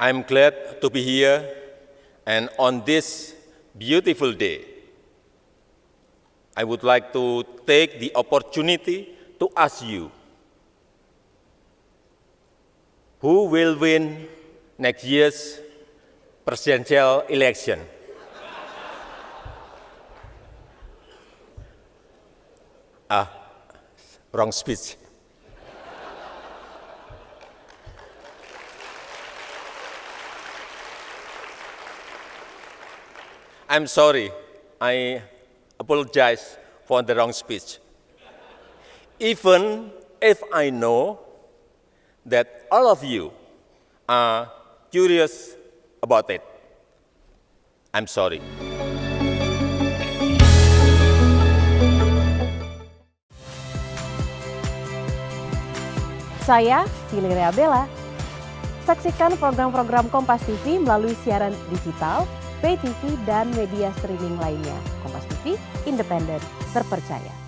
I'm glad to be here, and on this beautiful day, I would like to take the opportunity to ask you, who will win next year's presidential election? Wrong speech. I'm sorry, I apologize for the wrong speech. Even if I know that all of you are curious about it, I'm sorry. Saya Graha. Saksikan program-program Kompas TV melalui siaran digital, pay TV, dan media streaming lainnya. Kompas TV, independen, terpercaya.